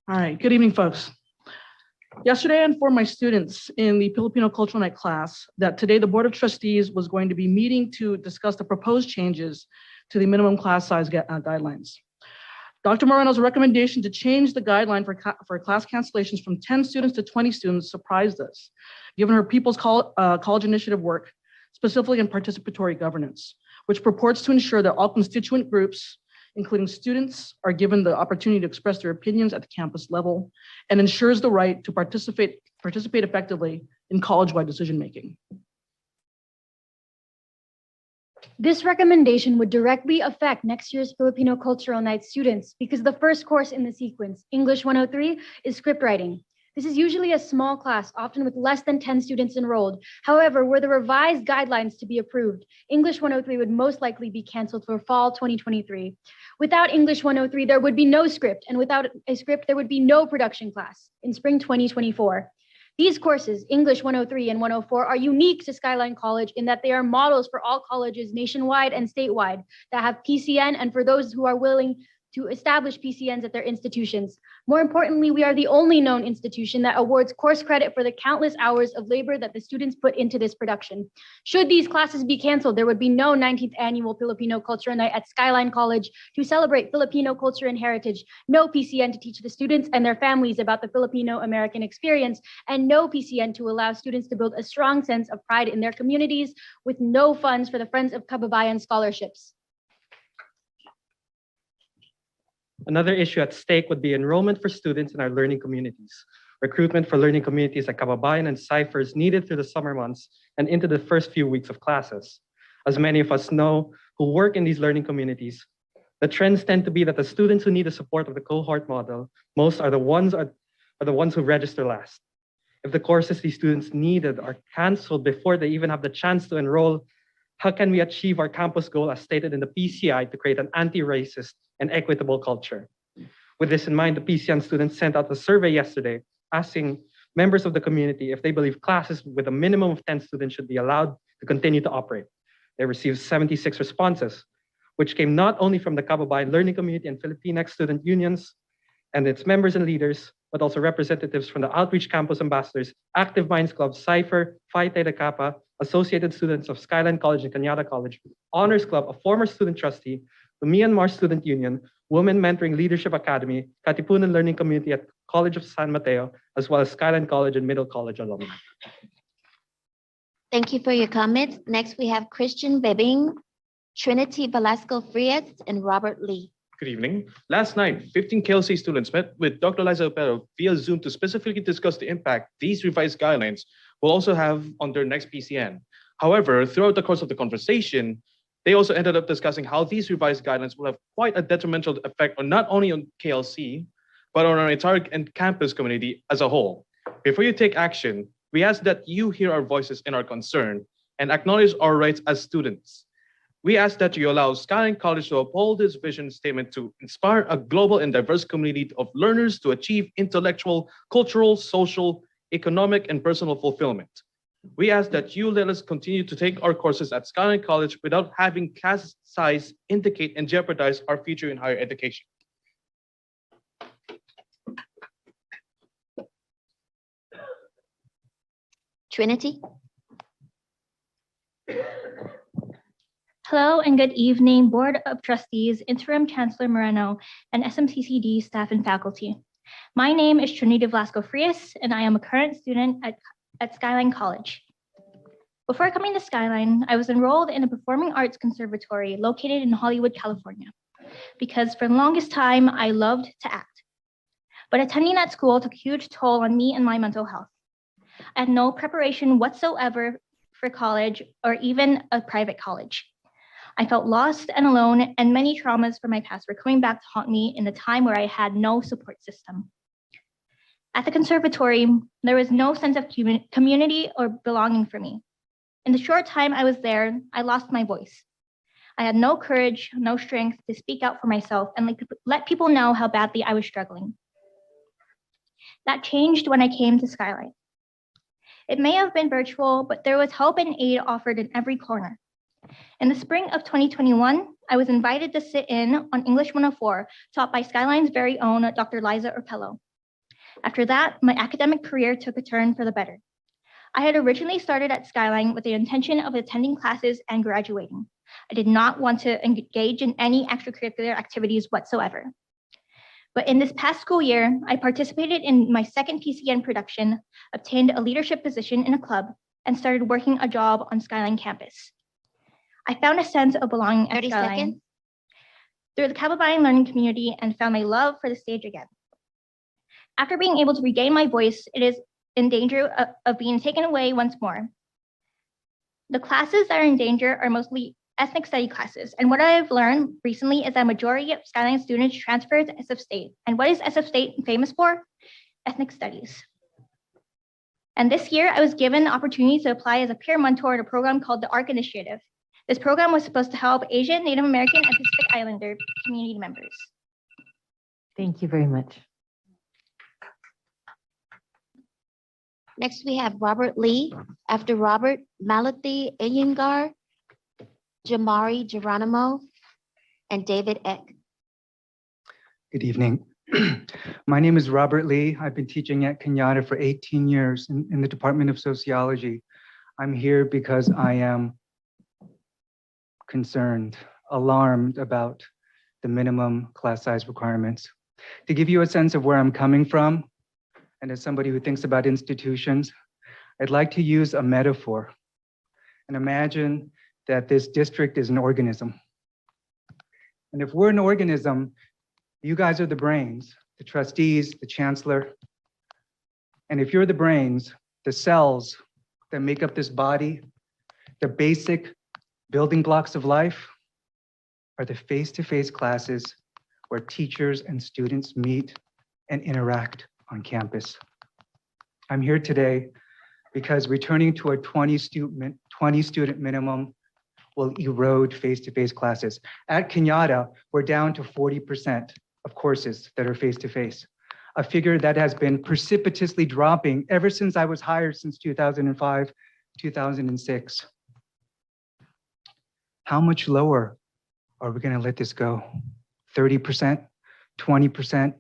All right, good evening, folks. Yesterday, I informed my students in the Filipino Cultural Night class that today the Board of Trustees was going to be meeting to discuss the proposed changes to the minimum class size guidelines. Dr. Moreno's recommendation to change the guideline for class cancellations from 10 students to 20 students surprised us, given her People's College Initiative work, specifically in participatory governance, which purports to ensure that all constituent groups, including students, are given the opportunity to express their opinions at the campus level and ensures the right to participate effectively in college-wide decision-making. This recommendation would directly affect next year's Filipino Cultural Night students because the first course in the sequence, English 103, is script writing. This is usually a small class, often with less than 10 students enrolled. However, were the revised guidelines to be approved, English 103 would most likely be canceled for fall 2023. Without English 103, there would be no script, and without a script, there would be no production class in spring 2024. These courses, English 103 and 104, are unique to Skyline College in that they are models for all colleges nationwide and statewide that have PCN and for those who are willing to establish PCNs at their institutions. More importantly, we are the only known institution that awards course credit for the countless hours of labor that the students put into this production. Should these classes be canceled, there would be no 19th annual Filipino Culture Night at Skyline College to celebrate Filipino culture and heritage, no PCN to teach the students and their families about the Filipino-American experience, and no PCN to allow students to build a strong sense of pride in their communities with no funds for the Friends of Kababayan scholarships. Another issue at stake would be enrollment for students in our learning communities. Recruitment for learning communities like Kababayan and Cypher is needed through the summer months and into the first few weeks of classes. As many of us know who work in these learning communities, the trends tend to be that the students who need the support of the cohort model most are the ones who register last. If the courses these students needed are canceled before they even have the chance to enroll, how can we achieve our campus goal as stated in the PCI to create an anti-racist and equitable culture? With this in mind, the PCN students sent out a survey yesterday asking members of the community if they believe classes with a minimum of 10 students should be allowed to continue to operate. They received 76 responses, which came not only from the Kababayan Learning Community and Filipinx student unions and its members and leaders, but also representatives from the Outreach Campus Ambassadors, Active Minds Club, Cypher, Phi Theta Kappa, Associated Students of Skyline College and Cañada College, Honors Club, a former student trustee, the Myanmar Student Union, Women Mentoring Leadership Academy, Katipunan Learning Community at College of San Mateo, as well as Skyline College and Middle College alumni. Thank you for your comments. Next, we have Christian Bebing, Trinity Velasco Frias, and Robert Lee. Good evening. Last night, 15 KLC students met with Dr. Liza Opero via Zoom to specifically discuss the impact these revised guidelines will also have on their next PCN. However, throughout the course of the conversation, they also ended up discussing how these revised guidelines will have quite a detrimental effect on not only on KLC, but on our entire campus community as a whole. Before you take action, we ask that you hear our voices and our concern and acknowledge our rights as students. We ask that you allow Skyline College to uphold this vision statement to inspire a global and diverse community of learners to achieve intellectual, cultural, social, economic, and personal fulfillment. We ask that you let us continue to take our courses at Skyline College without having class size indicate and jeopardize our future in higher education. Trinity. Hello and good evening, Board of Trustees, Interim Chancellor Moreno, and SMCCCD staff and faculty. My name is Trinity Velasco Frias, and I am a current student at Skyline College. Before coming to Skyline, I was enrolled in a performing arts conservatory located in Hollywood, California, because for the longest time, I loved to act. But attending that school took a huge toll on me and my mental health. I had no preparation whatsoever for college or even a private college. I felt lost and alone, and many traumas from my past were coming back to haunt me in a time where I had no support system. At the conservatory, there was no sense of community or belonging for me. In the short time I was there, I lost my voice. I had no courage, no strength to speak out for myself and let people know how badly I was struggling. That changed when I came to Skyline. It may have been virtual, but there was help and aid offered in every corner. In the spring of 2021, I was invited to sit in on English 104, taught by Skyline's very own Dr. Liza Urpello. After that, my academic career took a turn for the better. I had originally started at Skyline with the intention of attending classes and graduating. I did not want to engage in any extracurricular activities whatsoever. But in this past school year, I participated in my second PCN production, obtained a leadership position in a club, and started working a job on Skyline campus. I found a sense of belonging at 30 Skyline seconds. through the Kababayan learning community and found my love for the stage again. After being able to regain my voice, it is in danger of being taken away once more. The classes that are in danger are mostly ethnic study classes. And what I've learned recently is that a majority of Skyline students transfer to SF State. And what is SF State famous for? Ethnic studies. And this year, I was given the opportunity to apply as a peer mentor in a program called the ARC Initiative. This program was supposed to help Asian, Native American, and Pacific Islander community members. Thank you very much. Next, we have Robert Lee. After Robert, Malathi Iyengar, Jamari Geronimo, and David Eck. Good evening. My name is Robert Lee. I've been teaching at Kenyatta for 18 years in the Department of Sociology. I'm here because I am concerned, alarmed about the minimum class size requirements. To give you a sense of where I'm coming from, and as somebody who thinks about institutions, I'd like to use a metaphor and imagine that this district is an organism. And if we're an organism, you guys are the brains, the trustees, the chancellor. And if you're the brains, the cells that make up this body, the basic building blocks of life are the face-to-face classes where teachers and students meet and interact on campus. I'm here today because returning to a 20 student minimum will erode face-to-face classes. At Kenyatta, we're down to 40% of courses that are face-to-face, a figure that has been precipitously dropping ever since I was hired since 2005, 2006. How much lower are we gonna let this go? 30%, 20%,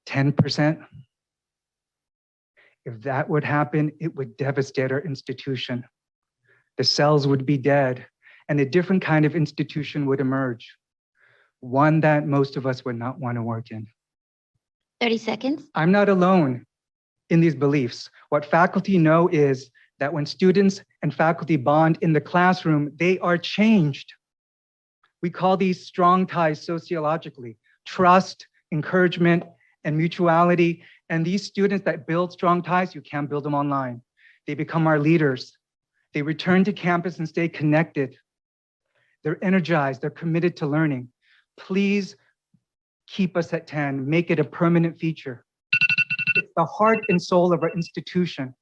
10%? If that would happen, it would devastate our institution. The cells would be dead, and a different kind of institution would emerge, one that most of us would not want to work in. 30 seconds. I'm not alone in these beliefs. What faculty know is that when students and faculty bond in the classroom, they are changed. We call these strong ties sociologically: trust, encouragement, and mutuality. And these students that build strong ties, you can't build them online. They become our leaders. They return to campus and stay connected. They're energized, they're committed to learning. Please keep us at 10, make it a permanent feature. It's the heart and soul of our institution,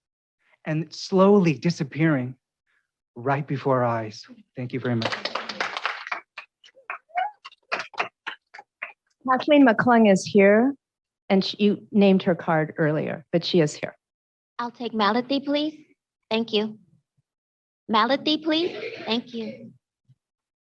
and it's slowly disappearing right before our eyes. Thank you very much. Kathleen McClung is here, and you named her card earlier, but she is here. I'll take Malathi, please. Thank you. Malathi, please. Thank you.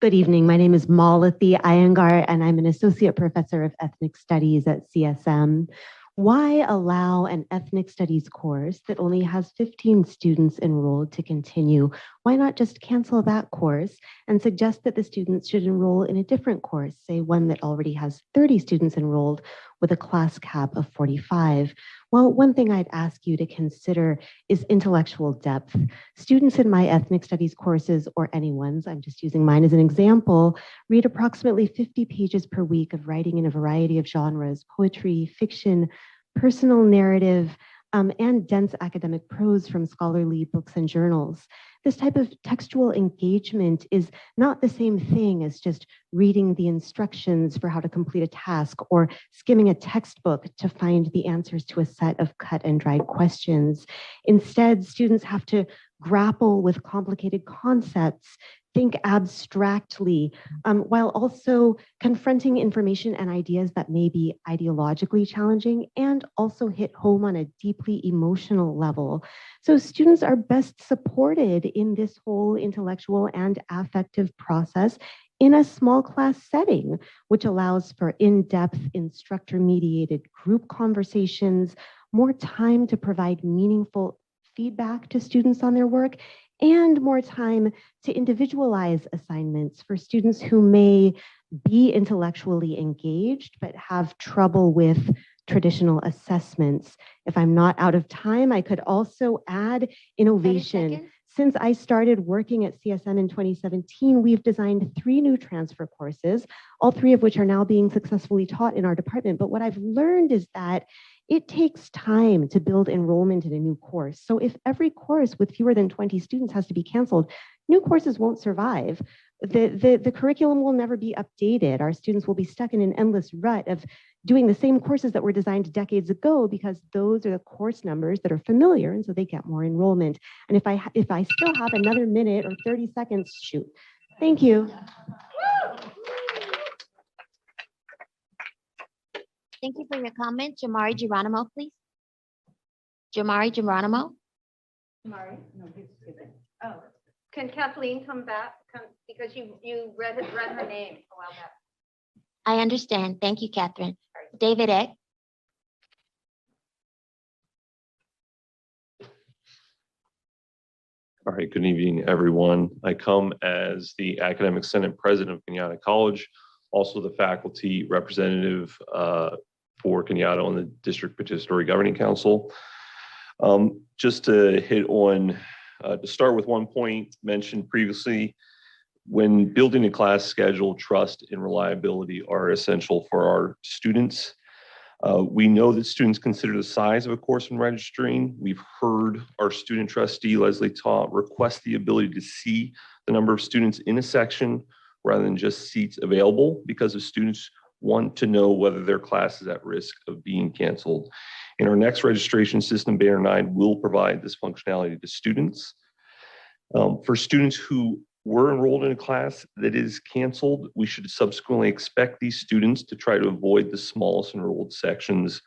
Good evening. My name is Malathi Iyengar, and I'm an associate professor of ethnic studies at CSM. Why allow an ethnic studies course that only has 15 students enrolled to continue? Why not just cancel that course and suggest that the students should enroll in a different course, say one that already has 30 students enrolled with a class cap of 45? Well, one thing I'd ask you to consider is intellectual depth. Students in my ethnic studies courses, or anyone's, I'm just using mine as an example, read approximately 50 pages per week of writing in a variety of genres: poetry, fiction, personal narrative, and dense academic prose from scholarly books and journals. This type of textual engagement is not the same thing as just reading the instructions for how to complete a task or skimming a textbook to find the answers to a set of cut and dried questions. Instead, students have to grapple with complicated concepts, think abstractly, while also confronting information and ideas that may be ideologically challenging and also hit home on a deeply emotional level. So students are best supported in this whole intellectual and affective process in a small class setting, which allows for in-depth instructor-mediated group conversations, more time to provide meaningful feedback to students on their work, and more time to individualize assignments for students who may be intellectually engaged but have trouble with traditional assessments. If I'm not out of time, I could also add innovation. seconds. Since I started working at CSM in 2017, we've designed 3 new transfer courses, all 3 of which are now being successfully taught in our department. But what I've learned is that it takes time to build enrollment in a new course. So if every course with fewer than 20 students has to be canceled, new courses won't survive. The curriculum will never be updated. Our students will be stuck in an endless rut of doing the same courses that were designed decades ago because those are the course numbers that are familiar, and so they get more enrollment. And if I still have another minute or 30 seconds, shoot. Thank you. Thank you for your comment. Jamari Geronimo, please. Jamari Geronimo. Oh, can Kathleen come back? Because you read her name a while back. I understand. Thank you, Catherine. David Eck. All right, good evening, everyone. I come as the Academic Senate President of Kenyatta College, also the faculty representative for Kenyatta on the District Participatory Governing Council. Just to hit on, to start with one point mentioned previously, when building a class schedule, trust and reliability are essential for our students. We know that students consider the size of a course when registering. We've heard our student trustee, Leslie Taw, request the ability to see the number of students in a section rather than just seats available because of students want to know whether their class is at risk of being canceled. In our next registration system, Banner 9 will provide this functionality to students. For students who were enrolled in a class that is canceled, we should subsequently expect these students to try to avoid the smallest enrolled sections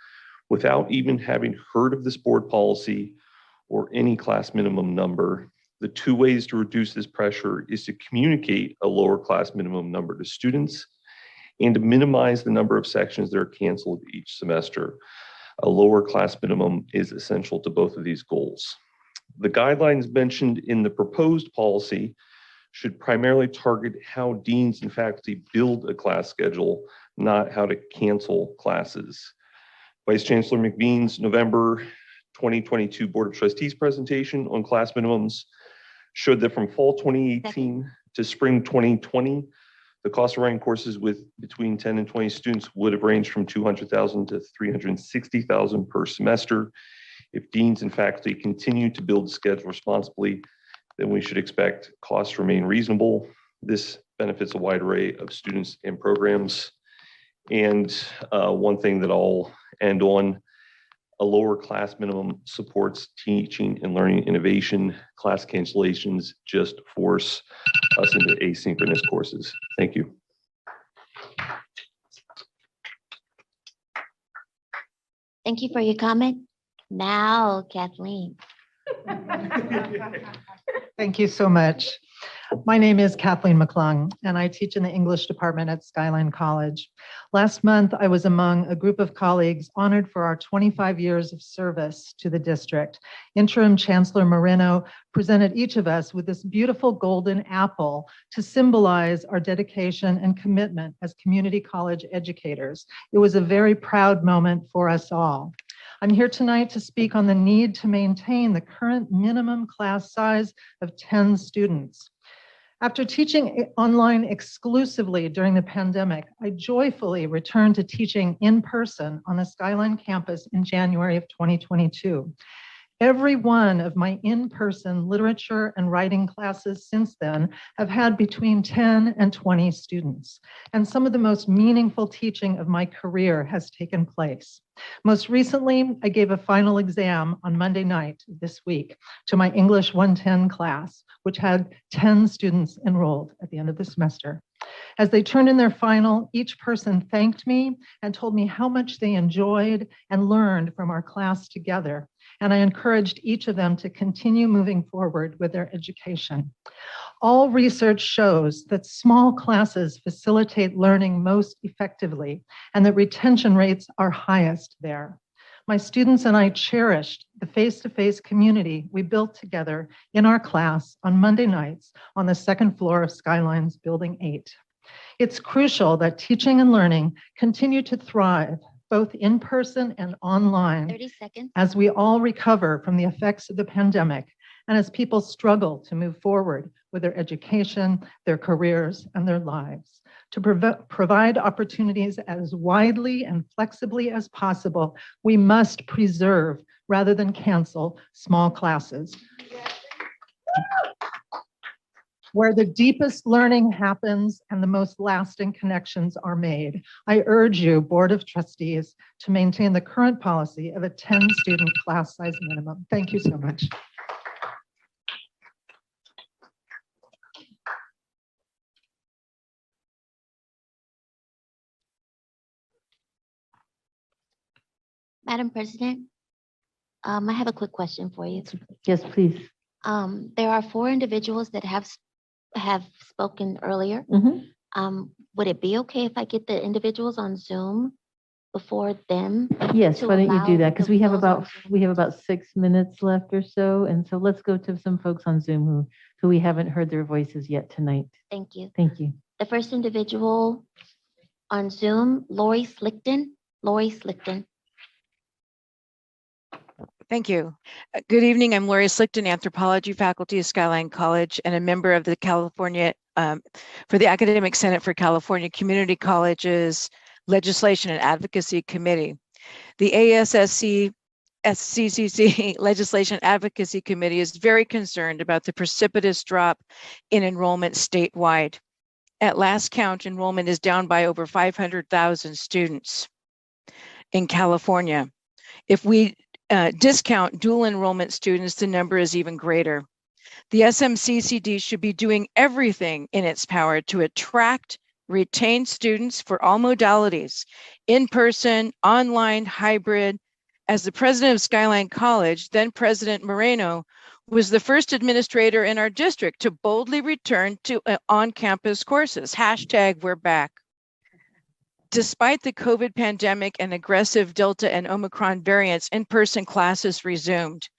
without even having heard of this board policy or any class minimum number. The 2 ways to reduce this pressure is to communicate a lower class minimum number to students and to minimize the number of sections that are canceled each semester. A lower class minimum is essential to both of these goals. The guidelines mentioned in the proposed policy should primarily target how deans and faculty build a class schedule, not how to cancel classes. Vice Chancellor McBean's November 2022 Board of Trustees presentation on class minimums showed that from fall 2018 to spring 2020, the cost of running courses with between 10 and 20 students would have ranged from $200,000 to $360,000 per semester. If deans and faculty continue to build the schedule responsibly, then we should expect costs to remain reasonable. This benefits a wide array of students and programs. And one thing that I'll end on, a lower class minimum supports teaching and learning innovation. Class cancellations just force us into asynchronous courses. Thank you. Thank you for your comment. Now, Kathleen. Thank you so much. My name is Kathleen McClung, and I teach in the English department at Skyline College. Last month, I was among a group of colleagues honored for our 25 years of service to the district. Interim Chancellor Moreno presented each of us with this beautiful golden apple to symbolize our dedication and commitment as community college educators. It was a very proud moment for us all. I'm here tonight to speak on the need to maintain the current minimum class size of 10 students. After teaching online exclusively during the pandemic, I joyfully returned to teaching in person on the Skyline campus in January of 2022. Every one of my in-person literature and writing classes since then have had between 10 and 20 students, and some of the most meaningful teaching of my career has taken place. Most recently, I gave a final exam on Monday night this week to my English 110 class, which had 10 students enrolled at the end of the semester. As they turned in their final, each person thanked me and told me how much they enjoyed and learned from our class together. And I encouraged each of them to continue moving forward with their education. All research shows that small classes facilitate learning most effectively and that retention rates are highest there. My students and I cherished the face-to-face community we built together in our class on Monday nights on the second floor of Skyline's Building 8. It's crucial that teaching and learning continue to thrive both in person and online 30 seconds. as we all recover from the effects of the pandemic and as people struggle to move forward with their education, their careers, and their lives. To provide opportunities as widely and flexibly as possible, we must preserve rather than cancel small classes. Where the deepest learning happens and the most lasting connections are made. I urge you, Board of Trustees, to maintain the current policy of a 10-student class size minimum. Thank you so much. Madam President, I have a quick question for you. Yes, please. There are 4 individuals that have spoken earlier. Would it be okay if I get the individuals on Zoom before them? Yes, to why don't you do allow that? Because the those on we have about 6 minutes left or so. And so let's go to some folks on Zoom who we haven't heard their voices yet tonight. Thank you. Thank you. The first individual on Zoom, Lori Slickton. Lori Slickton. Thank you. Good evening. I'm Lori Slickton, anthropology faculty at Skyline College and a member of the for the Academic Senate for California Community Colleges Legislation and Advocacy Committee. The SCCC Legislation Advocacy Committee is very concerned about the precipitous drop in enrollment statewide. At last count, enrollment is down by over 500,000 students in California. If we discount dual enrollment students, the number is even greater. The SMCCD should be doing everything in its power to attract, retain students for all modalities, in-person, online, hybrid. As the president of Skyline College, then President Moreno was the first administrator in our district to boldly return to on-campus courses. # we're back. Despite the COVID pandemic and aggressive Delta and Omicron variants, in-person classes resumed.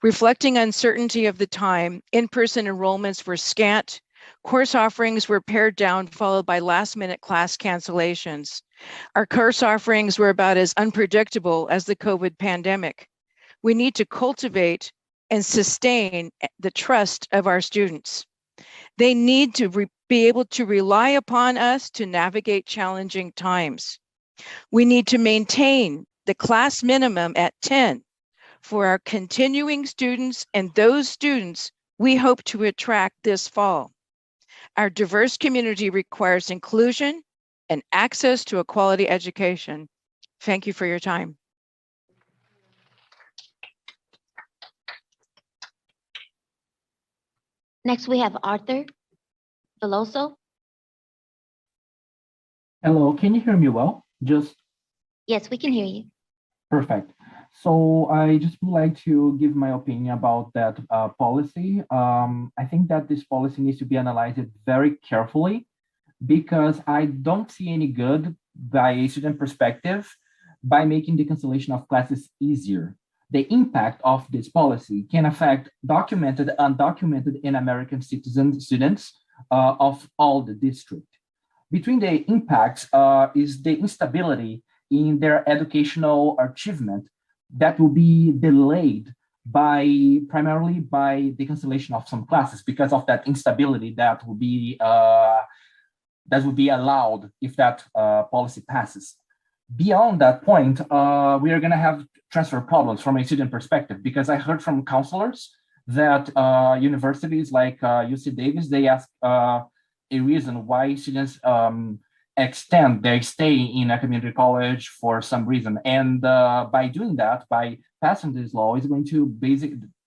Reflecting uncertainty of the time, in-person enrollments were scant, course offerings were pared down, followed by last-minute class cancellations. Our course offerings were about as unpredictable as the COVID pandemic. We need to cultivate and sustain the trust of our students. They need to be able to rely upon us to navigate challenging times. We need to maintain the class minimum at 10 for our continuing students and those students we hope to attract this fall. Our diverse community requires inclusion and access to a quality education. Thank you for your time. Next, we have Arthur Veloso. Hello, can you hear me well? Yes, we can hear you. Perfect. So I just would like to give my opinion about that policy. I think that this policy needs to be analyzed very carefully because I don't see any good by a student perspective by making the cancellation of classes easier. The impact of this policy can affect documented and undocumented and American citizen students of all the district. Between the impacts is the instability in their educational achievement that will be delayed primarily by the cancellation of some classes because of that instability that will be allowed if that policy passes. beyond that point, we are going to have transfer problems from a student perspective, because I heard from counselors that universities like UC Davis, they ask a reason why students extend their stay in a community college for some reason. And by doing that, by passing this law, is going to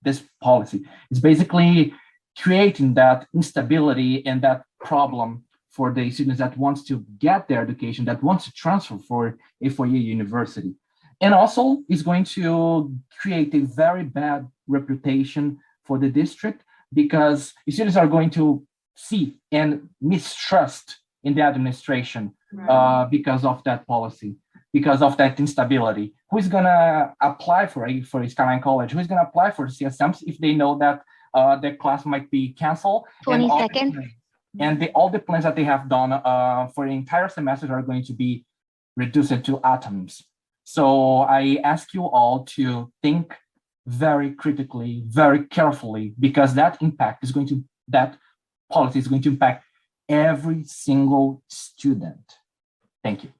this policy is basically creating that instability and that problem for the students that wants to get their education, that wants to transfer for a four-year university. And also is going to create a very bad reputation for the district, because students are going to see and mistrust in the administration because of that policy, because of that instability. Who's gonna apply for a Skyline College? Who's gonna apply for CSMs if they know that their class might be canceled? 20 seconds. And all the plans that they have done for the entire semester are going to be reduced to atoms. So I ask you all to think very critically, very carefully, because that policy is going to impact every single student. Thank you.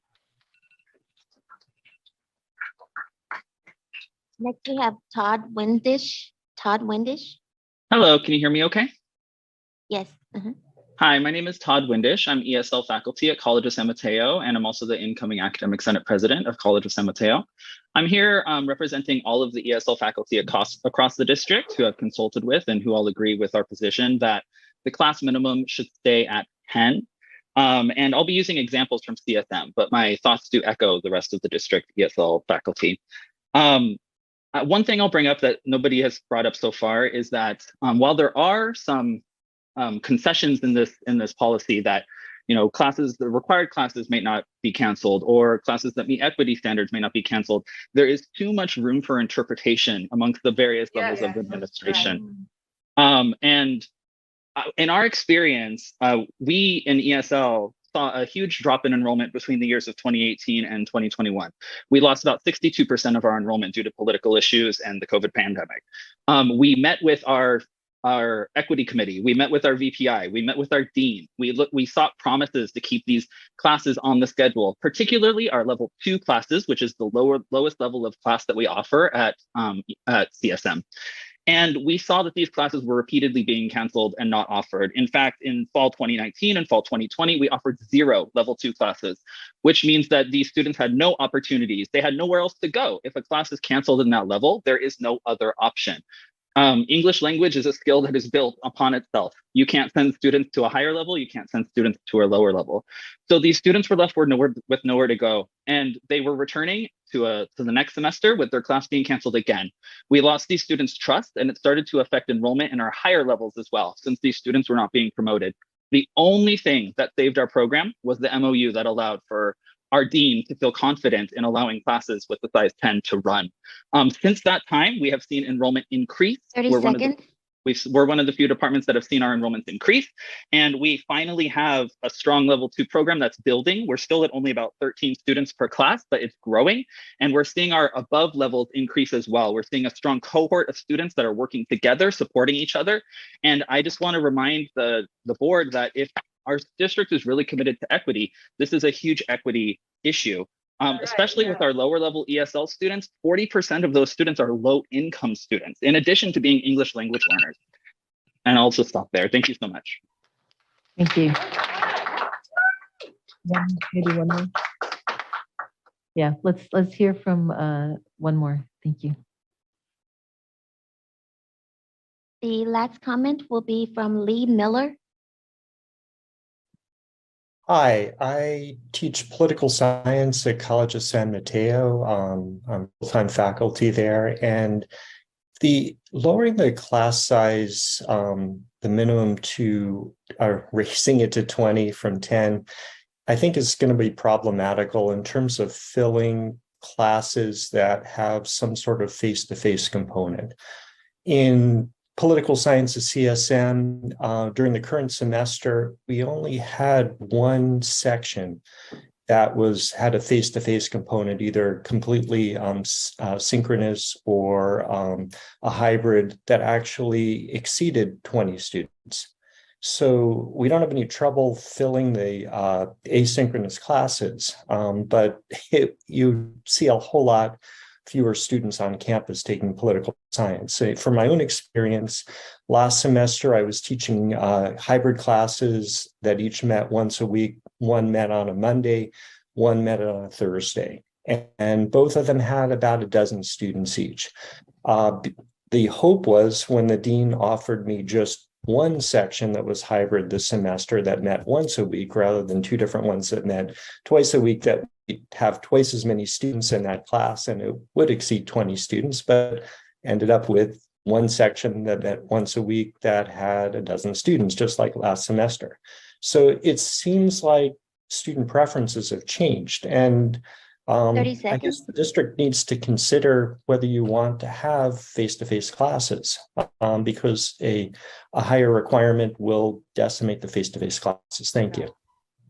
Next, we have Todd Windish. Todd Windish? Hello, can you hear me okay? Yes. Hi, my name is Todd Windish. I'm ESL faculty at College of San Mateo, and I'm also the incoming Academic Senate President of College of San Mateo. I'm here representing all of the ESL faculty across the district who I've consulted with and who all agree with our position that the class minimum should stay at 10. And I'll be using examples from CSM, but my thoughts do echo the rest of the district ESL faculty. One thing I'll bring up that nobody has brought up so far is that while there are some concessions in this policy that, you know, the required classes may not be canceled, or classes that meet equity standards may not be canceled, there is too much room for interpretation amongst the various levels of administration. And in our experience, we in ESL saw a huge drop in enrollment between the years of 2018 and 2021. We lost about 62% of our enrollment due to political issues and the COVID pandemic. We met with our equity committee, we met with our VPI, we met with our dean. We sought promises to keep these classes on the schedule, particularly our level 2 classes, which is the lowest level of class that we offer at CSM. And we saw that these classes were repeatedly being canceled and not offered. In fact, in fall 2019 and fall 2020, we offered 0 level 2 classes, which means that these students had no opportunities. They had nowhere else to go. If a class is canceled in that level, there is no other option. English language is a skill that is built upon itself. You can't send students to a higher level. You can't send students to a lower level. So these students were left with nowhere to go. And they were returning to the next semester with their class being canceled again. We lost these students' trust, and it started to affect enrollment in our higher levels as well, since these students were not being promoted. The only thing that saved our program was the MOU that allowed for our dean to feel confident in allowing classes with the size 10 to run. Since that time, we have seen enrollment increase. 30 seconds. We're one of the few departments that have seen our enrollments increase, and we finally have a strong level 2 program that's building. We're still at only about 13 students per class, but it's growing, and we're seeing our above levels increase as well. We're seeing a strong cohort of students that are working together, supporting each other. And I just want to remind the board that if our district is really committed to equity, this is a huge equity issue. Especially with our lower level ESL students, 40% of those students are low income students, in addition to being English language learners. And I'll just stop there. Thank you so much. Thank you. Maybe one more. Yeah, let's hear from one more. Thank you. The last comment will be from Lee Miller. Hi, I teach political science at College of San Mateo. I'm full-time faculty there, and the lowering the class size, the minimum to raising it to 20 from 10, I think is going to be problematical in terms of filling classes that have some sort of face-to-face component. In political science at CSM, during the current semester, we only had one section that had a face-to-face component, either completely synchronous or a hybrid that actually exceeded 20 students. So we don't have any trouble filling the asynchronous classes, but you see a whole lot fewer students on campus taking political science. So from my own experience, last semester I was teaching hybrid classes that each met once a week. One met on a Monday, one met on a Thursday, and both of them had about a dozen students each. The hope was when the dean offered me just one section that was hybrid this semester that met once a week rather than two different ones that met twice a week, that we'd have twice as many students in that class and it would exceed 20 students, but ended up with one section that met once a week that had a dozen students, just like last semester. So it seems like student preferences have changed, and 30 I guess seconds. the district needs to consider whether you want to have face-to-face classes, because a higher requirement will decimate the face-to-face classes. Thank you.